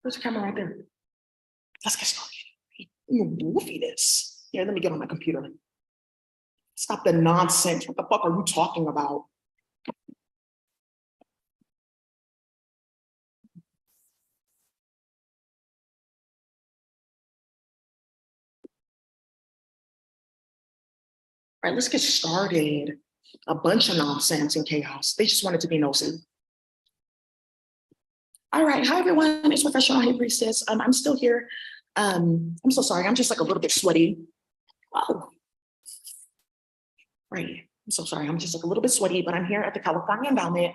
There's a camera right there. Let's get started. You goofy this. Yeah, let me get on my computer. Stop the nonsense. What the fuck are you talking about? All right, let's get started. A bunch of nonsense and chaos. They just wanted to be nosy. All right, hi everyone. It's Professional High Priestess. I'm still here. I'm so sorry. I'm just like a little bit sweaty. Oh, right. I'm so sorry. I'm just like a little bit sweaty, but I'm here at the California Endowment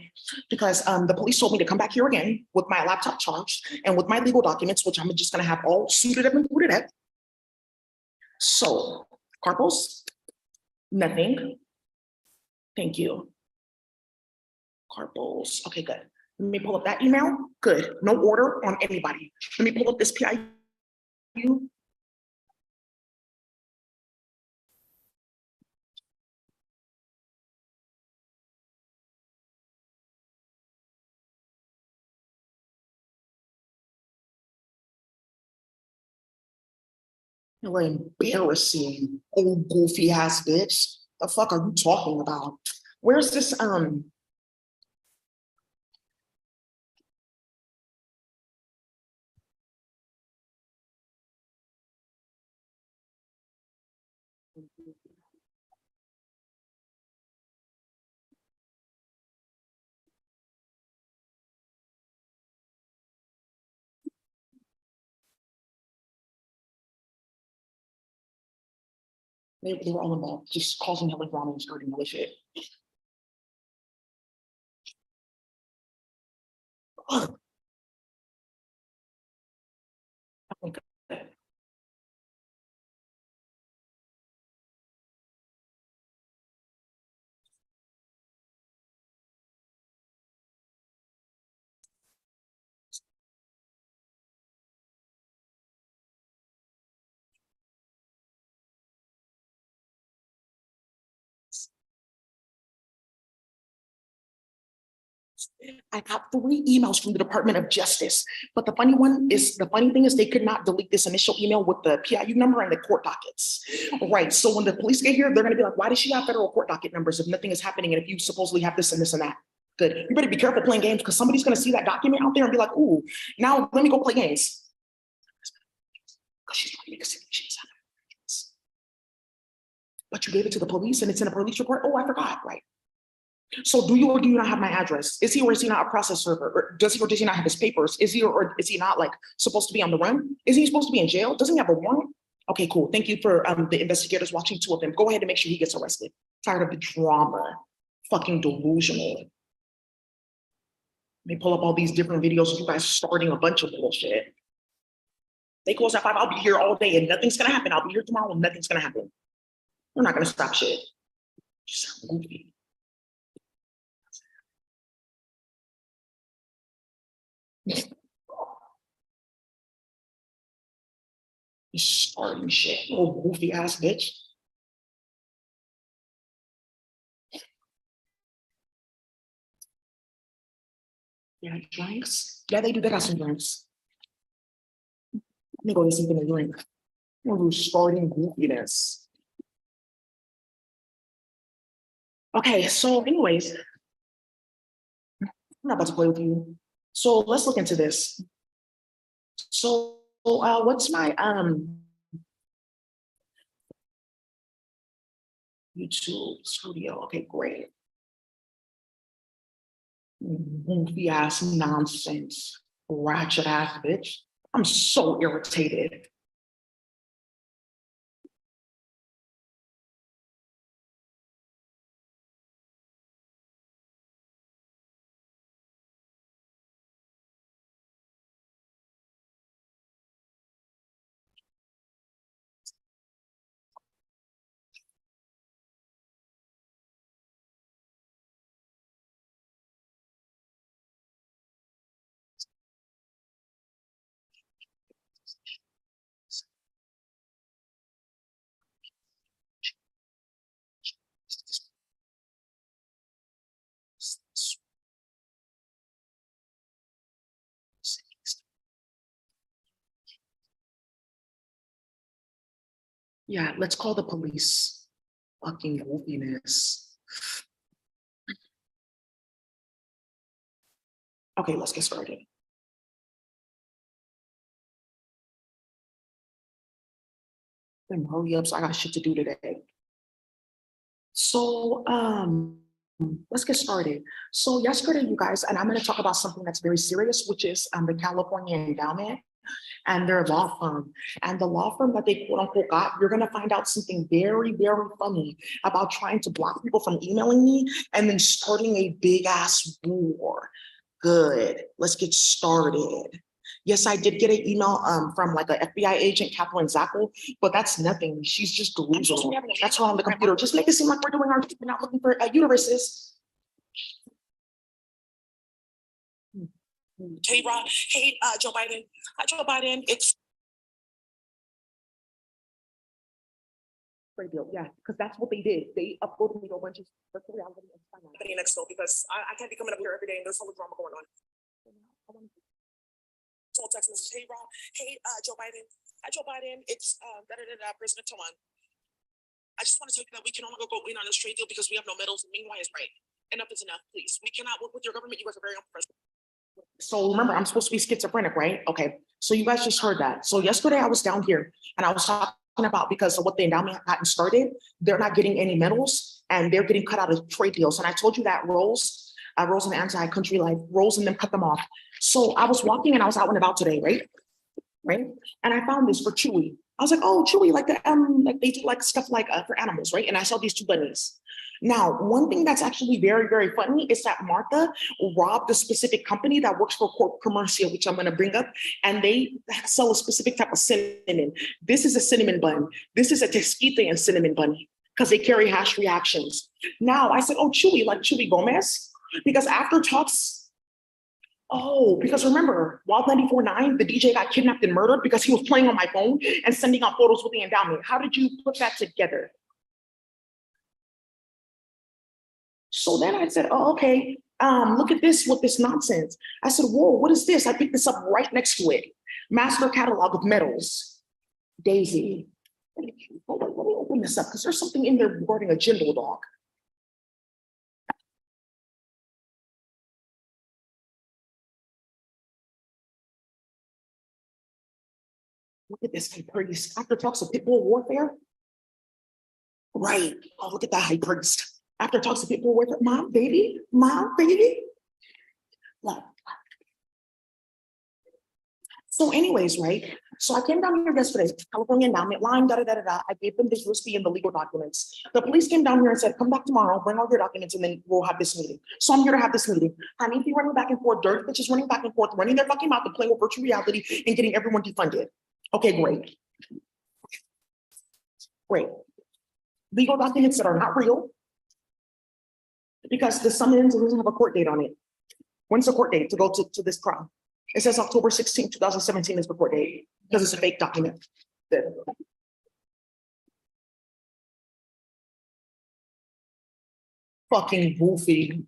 because the police told me to come back here again with my laptop charged and with my legal documents, which I'm just going to have all suited up and booted up. So, carpals, nothing. Thank you. Carpals. Okay, good. Let me pull up that email. Good. No order on anybody. Let me pull up this PIU. You're embarrassing, old goofy ass bitch. The fuck are you talking about? Where's this they were all involved, just causing hella drama and starting hella shit. Ugh. Okay. I got 3 emails from the Department of Justice, but the funny thing is they could not delete this initial email with the PIU number and the court dockets. Right, so when the police get here, they're gonna be like, why does she have federal court docket numbers if nothing is happening and if you supposedly have this and this and that? Good, you better be careful playing games because somebody's gonna see that document out there and be like, ooh, now let me go play games. Because she's trying to make a simulation. But you gave it to the police and it's in a police report? Oh, I forgot, right? So do you or do you not have my address? Is he or is he not a process server? Or does he or does he not have his papers? Is he or is he not like supposed to be on the run? Is he supposed to be in jail? Doesn't he have a warrant? Okay, cool. Thank you for the investigators watching 2 of them. Go ahead and make sure he gets arrested. Tired of the drama. Fucking delusional. Let me pull up all these different videos of you guys starting a bunch of bullshit. They close at 5. I'll be here all day and nothing's gonna happen. I'll be here tomorrow and nothing's gonna happen. We're not gonna stop shit. Just sound goofy. You're starting shit, little goofy ass bitch. Yeah, drinks. Yeah, they do. They got some drinks. Let me go to something to drink. We're starting goofiness. Okay, so anyways, I'm not about to play with you. So let's look into this. So what's my YouTube studio? Okay, great. Goofy ass nonsense, ratchet ass bitch. I'm so irritated. Yeah, let's call the police. Fucking goofiness. Okay, let's get started. Then hurry up, so I got shit to do today. So, let's get started. So yesterday, you guys, and I'm going to talk about something that's very serious, which is the California endowment and their law firm. And the law firm that they quote unquote got, you're going to find out something very, very funny about trying to block people from emailing me and then starting a big ass war. Good. Let's get started. Yes, I did get an email from like an FBI agent, Catherine Zackel, but that's nothing. She's just delusional. That's why on the computer. Just make it seem like we're doing our, we're not looking for uteruses. Hey, Rob. Hey, Joe Biden. Hi, Joe Biden. It's deal. Yeah, because that's what they did. They uploaded me to a bunch of virtual reality next door because I can't be coming up here every day and there's so much drama going on. So text message, hey Rob, hey Joe Biden, hi Joe Biden, it's President Taiwan. I just want to tell you that we can only go in on this trade deal because we have no metals and meanwhile is right. Enough is enough, please. We cannot work with your government. You guys are very unprofessional. So remember, I'm supposed to be schizophrenic, right? Okay. So you guys just heard that. So yesterday I was down here and I was talking about because of what the endowment had gotten started, they're not getting any metals and they're getting cut out of trade deals. And I told you that Rose and Anti-Country Life, Rose and them cut them off. So I was walking and I was out and about today, right? Right. And I found this for Chewy. I was like, oh, Chewy, like like they do like stuff like for animals, right? And I saw these two bunnies. Now, one thing that's actually very, very funny is that Martha robbed a specific company that works for Corp Commercial, which I'm going to bring up, and they sell a specific type of cinnamon. This is a cinnamon bun. This is a Tesquite and cinnamon bun because they carry hash reactions. Now, I said, oh, Chewy, like Chewy Gomez, because after talks, oh, because remember, Wild 94.9, the DJ got kidnapped and murdered because he was playing on my phone and sending out photos with the endowment. How did you put that together? So then I said, oh, okay, look at this with this nonsense. I said, whoa, what is this? I picked this up right next to it. Master catalog of metals. Daisy. Let me open this up because there's something in there regarding a Jindal dog. Look at this high priest. After talks of pit bull warfare. Right. Oh, look at that high priest. After talks of pit bull warfare. Mom, baby. Love. So anyways, right? So I came down here yesterday, California endowment line, I gave them this receipt and the legal documents. The police came down here and said, come back tomorrow, bring all your documents, and then we'll have this meeting. So I'm here to have this meeting. I need to be running back and forth, dirty bitches running back and forth, running their fucking mouth and playing with virtual reality and getting everyone defunded. Okay, great. Great. Legal documents that are not real because the summons doesn't have a court date on it. When's the court date to go to this trial? It says October 16, 2017 is the court date because it's a fake document. Fucking goofy.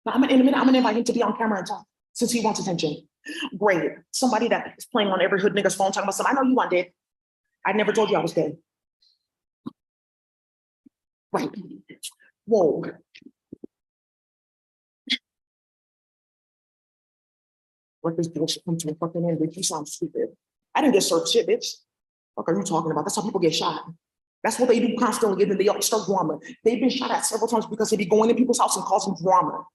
Now, in a minute, I'm gonna invite him to be on camera and talk since he wants attention. Great. Somebody that is playing on every hood nigga's phone talking about something. I know you want dead. I never told you I was dead. Right. Whoa. What this bullshit come to a fucking end, bitch. You sound stupid. I didn't get served shit, bitch. What are you talking about? That's how people get shot. That's what they do constantly, and then they all start drama. They've been shot at several times because they be going in people's house and causing drama.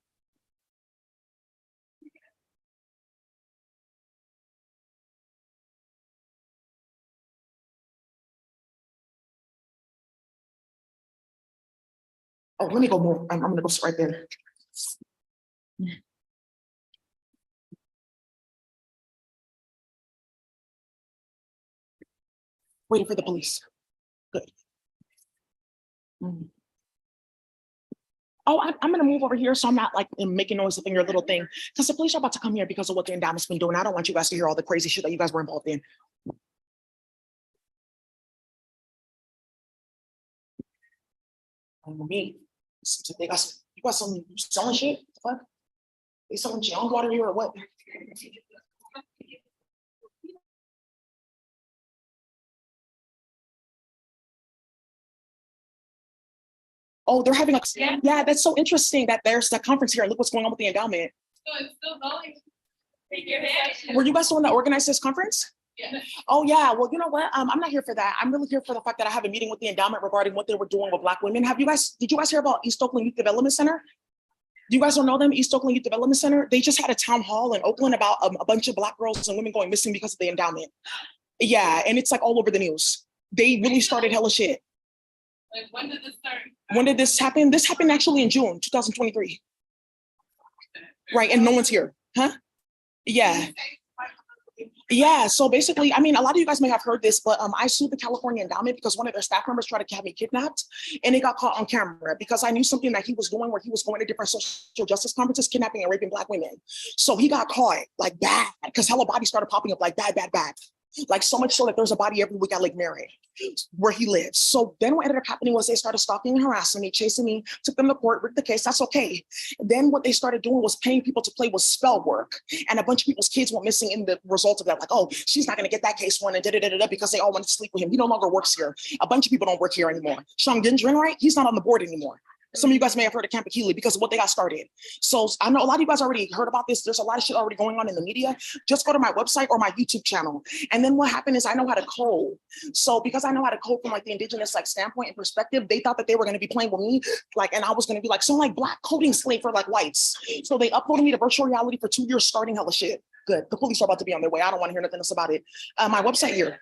Oh, let me go more. I'm gonna go sit right there. Waiting for the police. Good. Mm. Oh, I'm gonna move over here so I'm not like making noise up in your little thing. Because the police are about to come here because of what the endowment's been doing. I don't want you guys to hear all the crazy shit that you guys were involved in. Me. So they got you got some selling shit? What? Is someone young water here or what? Oh, they're having a, yeah, that's so interesting that there's the conference here and look what's going on with the endowment. So it's still going. Were you guys the one that organized this conference? Yeah. Oh yeah, well, you know what? I'm not here for that. I'm really here for the fact that I have a meeting with the endowment regarding what they were doing with Black women. Did you guys hear about East Oakland Youth Development Center? You guys don't know them, East Oakland Youth Development Center? They just had a town hall in Oakland about a bunch of Black girls and women going missing because of the endowment. Yeah, and it's like all over the news. They really started hella shit. Like, when did this start? When did this happen? This happened actually in June 2023. Right, and no one's here, huh? Yeah. Yeah, so basically, I mean, a lot of you guys may have heard this, but I sued the California Endowment because one of their staff members tried to have me kidnapped, and it got caught on camera because I knew something that he was doing where he was going to different social justice conferences, kidnapping and raping Black women. So he got caught like bad because hella bodies started popping up like bad, bad, bad. Like so much so that there's a body every week at Lake Mary where he lives. So then what ended up happening was they started stalking and harassing me, chasing me, took them to court, rigged the case. That's okay. Then what they started doing was paying people to play with spell work. And a bunch of people's kids went missing in the result of that. Like, oh, she's not going to get that case won and da-da-da-da because they all wanted to sleep with him. He no longer works here. A bunch of people don't work here anymore. Sean Gendron, right? He's not on the board anymore. Some of you guys may have heard of Camp Akili because of what they got started. So I know a lot of you guys already heard about this. There's a lot of shit already going on in the media. Just go to my website or my YouTube channel. And then what happened is I know how to code. So because I know how to code from like the indigenous like standpoint and perspective, they thought that they were going to be playing with me. Like, and I was going to be like some like Black coding slave for like whites. So they uploaded me to virtual reality for 2 years, starting hella shit. Good. The police are about to be on their way. I don't want to hear nothing else about it. My website here.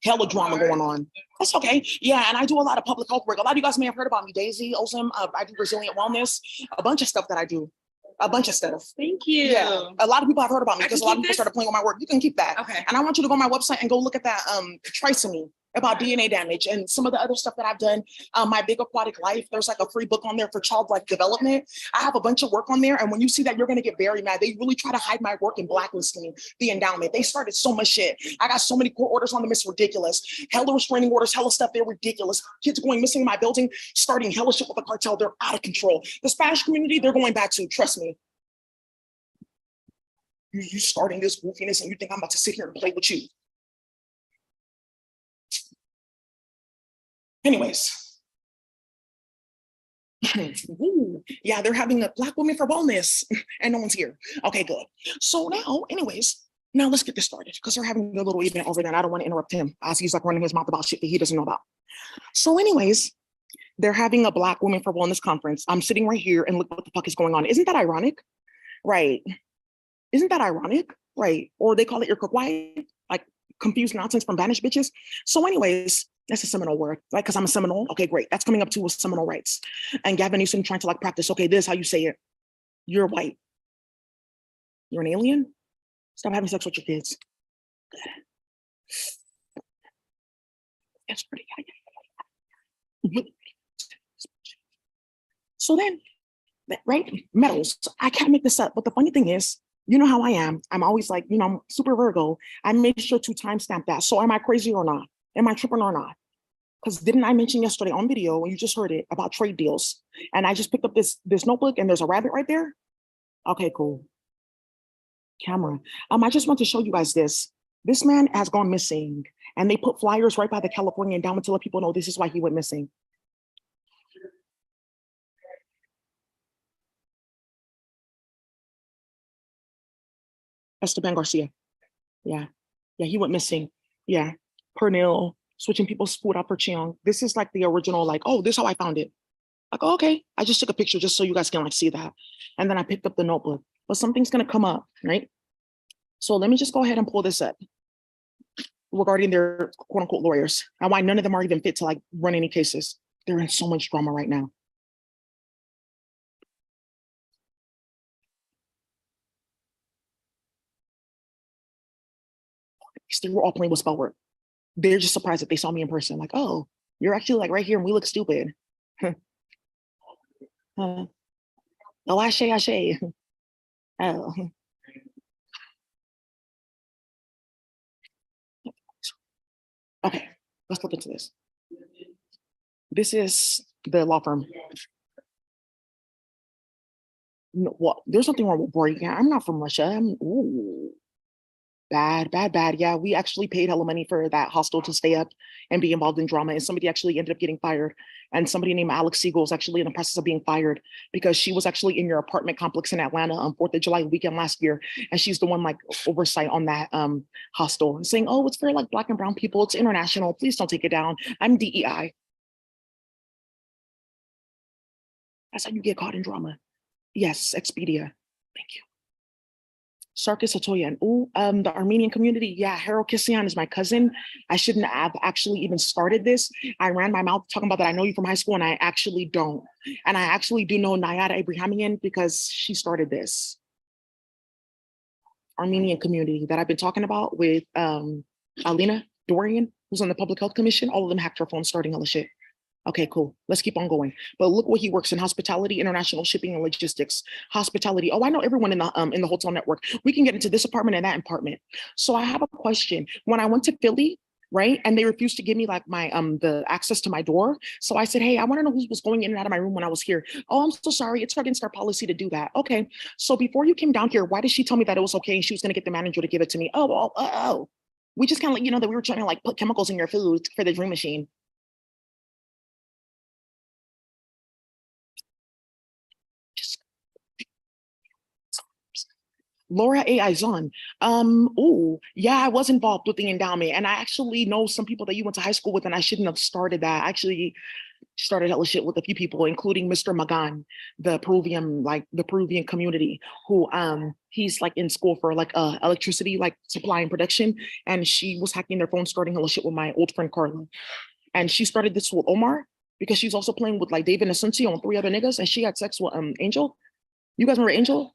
Hella drama going on. That's okay. Yeah, and I do a lot of public health work. A lot of you guys may have heard about me, Daisy, Ozim. I do resilient wellness, a bunch of stuff that I do. A bunch of stuff. Thank you. Yeah, a lot of people have heard about me because a lot of people this? started playing with my work. You can keep that. Okay. And I want you to go on my website and go look at that trisomy about DNA damage and some of the other stuff that I've done. My Big Aquatic Life, there's like a free book on there for childlike development. I have a bunch of work on there. And when you see that, you're going to get very mad. They really try to hide my work and blacklist me, the endowment. They started so much shit. I got so many court orders on them. It's ridiculous. Hella restraining orders, hella stuff. They're ridiculous. Kids going missing in my building, starting hella shit with the cartel. They're out of control. The Spanish community, they're going back to, trust me. You starting this goofiness and you think I'm about to sit here and play with you. Anyways. Ooh, yeah, they're having a Black Women for Wellness and no one's here. Okay, good. So now, anyways, now let's get this started because they're having a little event over there and I don't want to interrupt him as he's like running his mouth about shit that he doesn't know about. So anyways, they're having a Black Women for Wellness conference. I'm sitting right here and look what the fuck is going on. Isn't that ironic? Right. Isn't that ironic? Right. Or they call it your white, like confused nonsense from banished bitches. So anyways, that's a Seminole word, right? Because I'm a Seminole. Okay, great. That's coming up too with Seminole rights. And Gavin Newsom trying to like practice, okay, this is how you say it. You're white. You're an alien? Stop having sex with your kids. That's pretty. So then, right? Metals. I can't make this up. But the funny thing is, you know how I am. I'm always like, you know, I'm super Virgo. I made sure to timestamp that. So am I crazy or not? Am I tripping or not? Because didn't I mention yesterday on video, when you just heard it, about trade deals? And I just picked up this notebook and there's a rabbit right there. Okay, cool. Camera. I just want to show you guys this. This man has gone missing and they put flyers right by the California Endowment to let people know this is why he went missing. Esteban Garcia. Yeah. Yeah, he went missing. Yeah. Pernil, switching people's food out for Cheong. This is like the original, like, oh, this is how I found it. Like, oh, okay. I just took a picture just so you guys can like see that. And then I picked up the notebook. But something's gonna come up, right? So let me just go ahead and pull this up regarding their quote unquote lawyers and why none of them are even fit to like run any cases. They're in so much drama right now. They were all playing with spell work. They're just surprised that they saw me in person. Like, oh, you're actually like right here and we look stupid. Oh, ashe. Oh. Okay, let's look into this. This is the law firm. No, well, there's nothing wrong with breaking. I'm not from Russia. Ooh, bad, bad, bad. Yeah, we actually paid hella money for that hostel to stay up and be involved in drama. And somebody actually ended up getting fired. And somebody named Alex Siegel is actually in the process of being fired because she was actually in your apartment complex in Atlanta on 4th of July weekend last year. And she's the one like oversight on that hostel and saying, oh, it's for like Black and brown people. It's international. Please don't take it down. I'm DEI. That's how you get caught in drama. Yes, Expedia. Thank you. Sarkis Atoyan. Oh, the Armenian community. Yeah, Harold Kissian is my cousin. I shouldn't have actually even started this. I ran my mouth talking about that I know you from high school, and I actually don't. And I actually do know Nayada Abrahamian because she started this Armenian community that I've been talking about with Alina Dorian, who's on the Public Health Commission. All of them hacked her phone starting all the shit. Okay, cool. Let's keep on going. But look what he works in: hospitality, international shipping, and logistics. Hospitality. Oh, I know everyone in the hotel network. We can get into this apartment and that apartment. So I have a question. When I went to Philly, right, and they refused to give me like my the access to my door. So I said, hey, I want to know who was going in and out of my room when I was here. Oh, I'm so sorry. It's against our policy to do that. Okay. So before you came down here, why did she tell me that it was okay and she was going to get the manager to give it to me? Oh, well, oh. We just kind of like, that we were trying to like put chemicals in your food for the dream machine. Laura A. Izon. Oh, yeah, I was involved with the endowment. And I actually know some people that you went to high school with, and I shouldn't have started that. I actually started hella shit with a few people, including Mr. Magan, the Peruvian community, who he's like in school for like electricity, like supply and production. And she was hacking their phone, starting hella shit with my old friend Carla. And she started this with Omar because she's also playing with like David Asuncio and 3 other niggas, and she had sex with Angel. You guys remember Angel?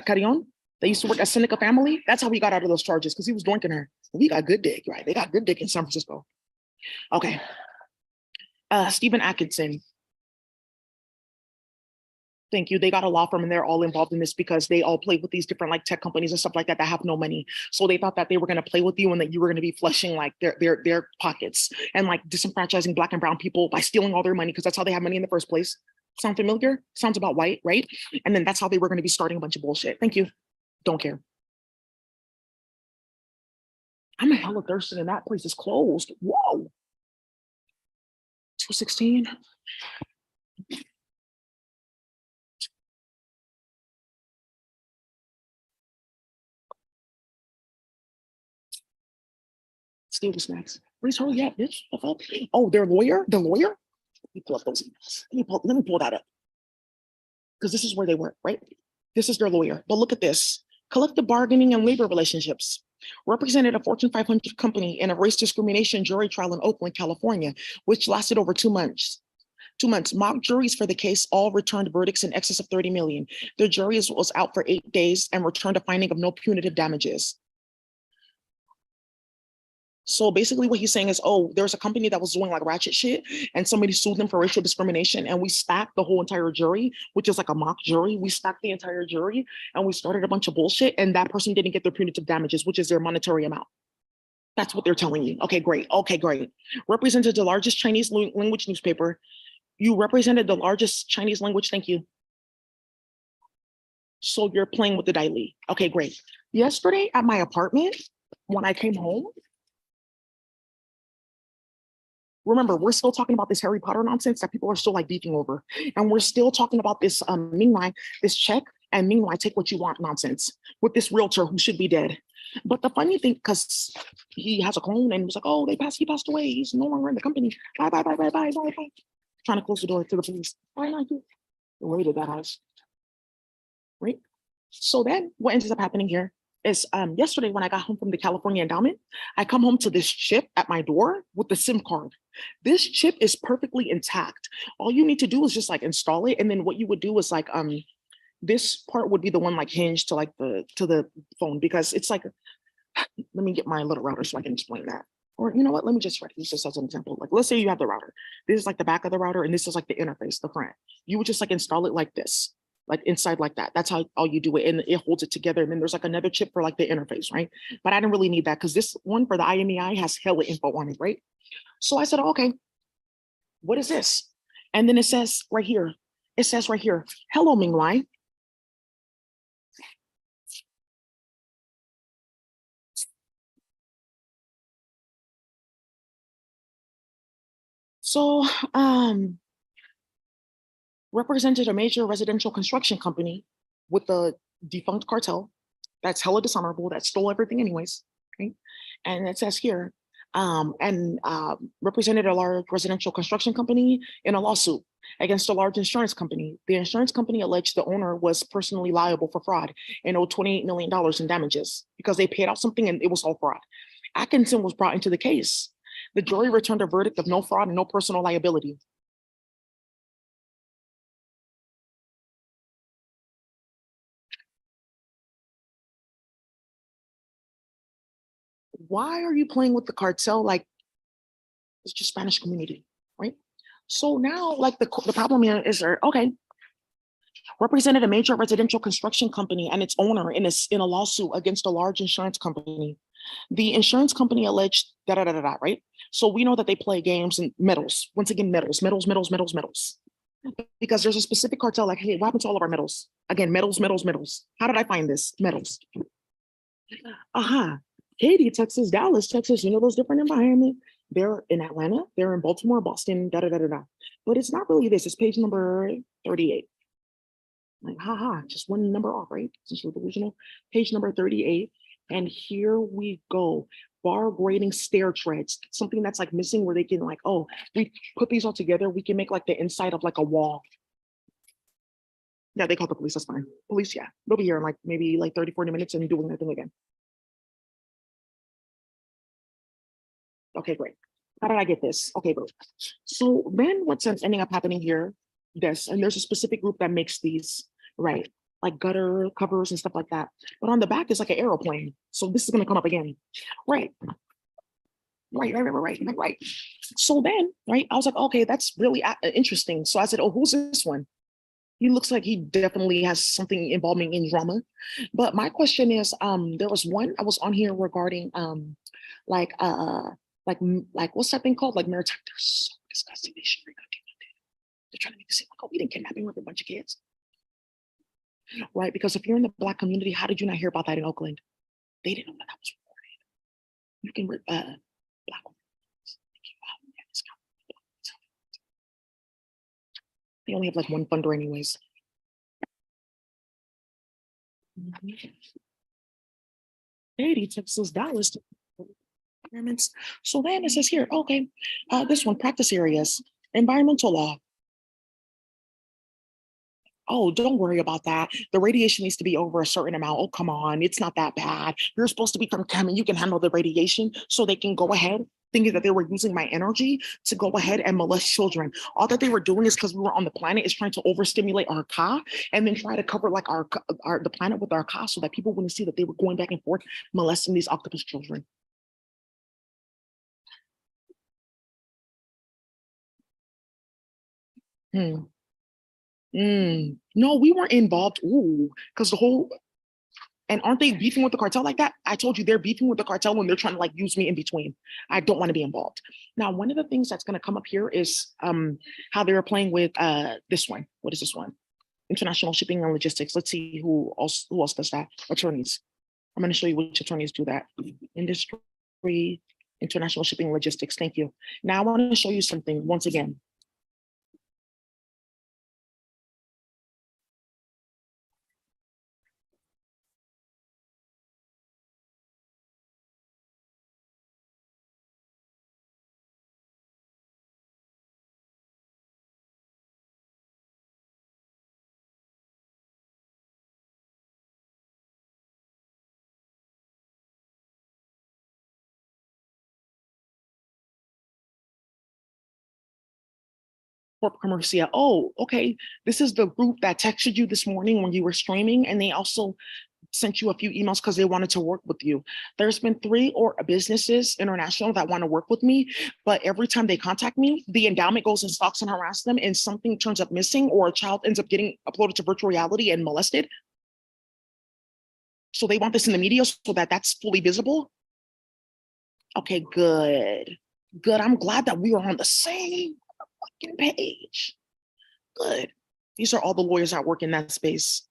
Carrion? They used to work at Seneca Family. That's how he got out of those charges, because he was doinking her. We got good dick, right? They got good dick in San Francisco. Okay. Stephen Atkinson. Thank you. They got a law firm and they're all involved in this because they all play with these different like tech companies and stuff like that that have no money. So they thought that they were going to play with you and that you were going to be flushing like their pockets and like disenfranchising Black and brown people by stealing all their money, because that's how they have money in the first place. Sound familiar? Sounds about white, right? And then that's how they were going to be starting a bunch of bullshit. Thank you. Don't care. I'm a hella thirsty and that place is closed. Whoa. 216. Steal the snacks. Please hurry up, bitch. Oh, their lawyer? The lawyer? Let me pull up those emails. Let me pull that up. Because this is where they work, right? This is their lawyer. But look at this. Collective bargaining and labor relationships. Represented a Fortune 500 company in a race discrimination jury trial in Oakland, California, which lasted over 2 months. 2 months. Mock juries for the case all returned verdicts in excess of 30 million. The jury was out for 8 days and returned a finding of no punitive damages. So basically what he's saying is, oh, there's a company that was doing like ratchet shit and somebody sued them for racial discrimination, and we stacked the whole entire jury, which is like a mock jury. We stacked the entire jury and we started a bunch of bullshit, and that person didn't get their punitive damages, which is their monetary amount. That's what they're telling you. Okay, great. Okay, great. Represented the largest Chinese language newspaper. You represented the largest Chinese language. Thank you. So you're playing with the Daily. Okay, great. Yesterday at my apartment, when I came home, remember, we're still talking about this Harry Potter nonsense that people are still like beefing over. And we're still talking about this Mingwai, this check and Mingwai take what you want nonsense with this realtor who should be dead. But the funny thing, because he has a clone and he was like, oh, he passed away. He's no longer in the company. Bye, bye, bye, bye, bye, bye, bye. Trying to close the door to the police. Why not you? Raided that house. Right? So then what ends up happening here is yesterday when I got home from the California endowment, I come home to this chip at my door with the SIM card. This chip is perfectly intact. All you need to do is just like install it. And then what you would do is like, this part would be the one like hinged to like to the phone, because it's like, let me get my little router so I can explain that. Or you know what, let me just use this as an example. Like, let's say you have the router. This is like the back of the router and this is like the interface, the front. You would just like install it like this, like inside like that. That's how all you do it, and it holds it together. And then there's like another chip for like the interface, right? But I didn't really need that because this one for the IMEI has hella info on it, right? So I said, oh, okay, what is this? And then it says right here, hello, Mingwai. So, represented a major residential construction company with the defunct cartel that's hella dishonorable, that stole everything anyways, right? And it says here, represented a large residential construction company in a lawsuit against a large insurance company. The insurance company alleged the owner was personally liable for fraud and owed $28 million in damages because they paid out something and it was all fraud. Atkinson was brought into the case. The jury returned a verdict of no fraud and no personal liability. Why are you playing with the cartel like it's just Spanish community, right? So now, like the problem here is, okay, represented a major residential construction company and its owner in a lawsuit against a large insurance company. The insurance company alleged da da da da da, right? So we know that they play games and medals. Once again, medals. Because there's a specific cartel, like, hey, what happened to all of our medals? Again, medals. How did I find this? Medals. Aha. Katy, Texas, Dallas, Texas, you know, those different environments. They're in Atlanta, they're in Baltimore, Boston, da da da da da. But it's not really this. It's page number 38. Like, haha, just one number off, right? Since we're delusional. Page number 38. And here we go. Bar grading stair treads, something that's like missing where they can like, oh, we put these all together, we can make like the inside of like a wall. Yeah, they call the police, that's fine. Police, yeah, they'll be here in like maybe like 30, 40 minutes and doing their thing again. Okay, great. How did I get this? Okay, great. So then what's ending up happening here, this, and there's a specific group that makes these, right? Like gutter covers and stuff like that. But on the back is like an aeroplane. So this is gonna come up again. Right. Right. So then, right, I was like, okay, that's really interesting. So I said, oh, who's this one? He looks like he definitely has something involving in drama. But my question is, there was one I was on here regarding like like what's that thing called? Like maritime. They're so disgusting. They should they're trying to make it seem like, oh, we didn't kidnapping with a bunch of kids. Right? Because if you're in the Black community, how did you not hear about that in Oakland? They didn't know that was reported. You can Black women. They only have like one funder anyways. Katy, Texas, Dallas. So then it says here, okay, this one, practice areas, environmental law. Oh, don't worry about that. The radiation needs to be over a certain amount. Oh, come on, it's not that bad. You're supposed to be from Chem and you can handle the radiation, so they can go ahead thinking that they were using my energy to go ahead and molest children. All that they were doing is because we were on the planet is trying to overstimulate our ka and then try to cover like our the planet with our ka so that people wouldn't see that they were going back and forth molesting these octopus children. Hmm. No, we weren't involved. Ooh, because the whole and aren't they beefing with the cartel like that? I told you they're beefing with the cartel when they're trying to like use me in between. I don't want to be involved. Now, one of the things that's going to come up here is how they were playing with this one. What is this one? International shipping and logistics. Let's see who else does that. Attorneys. I'm going to show you which attorneys do that. Industry, international shipping and logistics. Thank you. Now I want to show you something once again. Corp Commercia. Oh, okay. This is the group that texted you this morning when you were streaming, and they also sent you a few emails because they wanted to work with you. There's been 3 or businesses international that want to work with me, but every time they contact me, the endowment goes and stalks and harass them, and something turns up missing, or a child ends up getting uploaded to virtual reality and molested. So they want this in the media so that that's fully visible. Okay, good. Good. I'm glad that we are on the same fucking page. Good. These are all the lawyers that work in that space.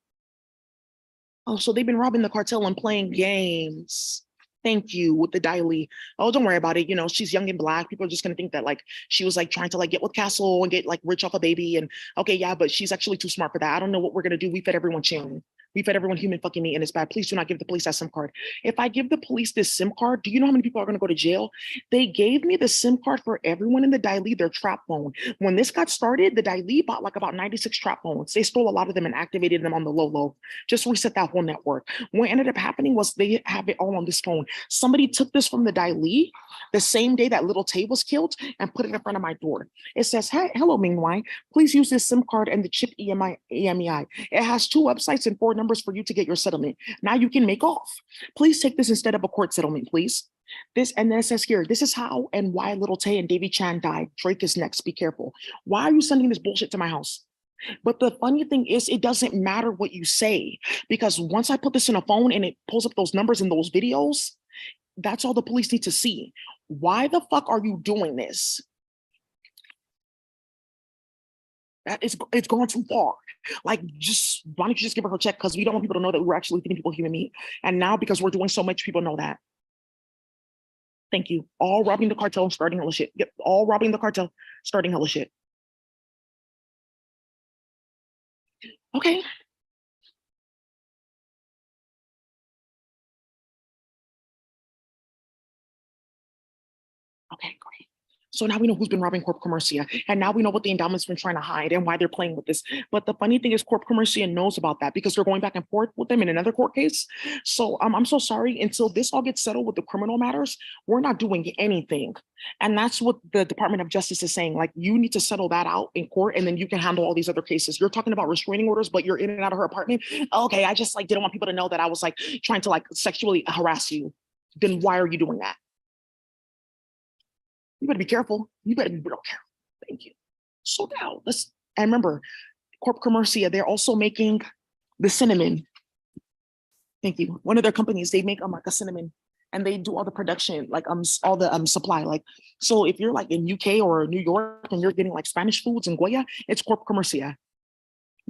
Oh, so they've been robbing the cartel and playing games. Thank you with the Diley. Oh, don't worry about it. You know, she's young and black. People are just gonna think that like she was like trying to like get with Castle and get like rich off a baby. And okay, yeah, but she's actually too smart for that. I don't know what we're gonna do. We fed everyone chilling. We fed everyone human fucking meat and it's bad. Please do not give the police that SIM card. If I give the police this SIM card, do you know how many people are gonna go to jail? They gave me the SIM card for everyone in the Diley, their trap phone. When this got started, the Diley bought like about 96 trap phones. They stole a lot of them and activated them on the low. Just reset that whole network. What ended up happening was they have it all on this phone. Somebody took this from the Diley the same day that little Tay was killed and put it in front of my door. It says, hey, hello, Mingwai. Please use this SIM card and the chip EMEI. It has 2 websites and 4 numbers for you to get your settlement. Now you can make off. Please take this instead of a court settlement, please. This, and then it says here, this is how and why little Tay and Davy Chan died. Drake is next. Be careful. Why are you sending this bullshit to my house? But the funny thing is, it doesn't matter what you say, because once I put this in a phone and it pulls up those numbers in those videos, that's all the police need to see. Why the fuck are you doing this? It's gone too far. Like, just why don't you just give her check? Because we don't want people to know that we were actually feeding people human meat. And now because we're doing so much, people know that. Thank you. All robbing the cartel, starting hella shit. Yep, all robbing the cartel, starting hella shit. Okay. Okay, great. So now we know who's been robbing Corp Commercia, and now we know what the endowment's been trying to hide and why they're playing with this. But the funny thing is, Corp Commercia knows about that because they're going back and forth with them in another court case. So I'm so sorry. Until this all gets settled with the criminal matters, we're not doing anything. And that's what the Department of Justice is saying. Like, you need to settle that out in court, and then you can handle all these other cases. You're talking about restraining orders, but you're in and out of her apartment. Okay, I just like didn't want people to know that I was like trying to like sexually harass you. Then why are you doing that? You better be careful. You better be real careful. Thank you. So now and remember, Corp Commercia, they're also making the cinnamon. Thank you. One of their companies, they make like a cinnamon and they do all the production, like all the supply. Like, so if you're like in UK or New York and you're getting like Spanish foods in Goya, it's Corp Commercia.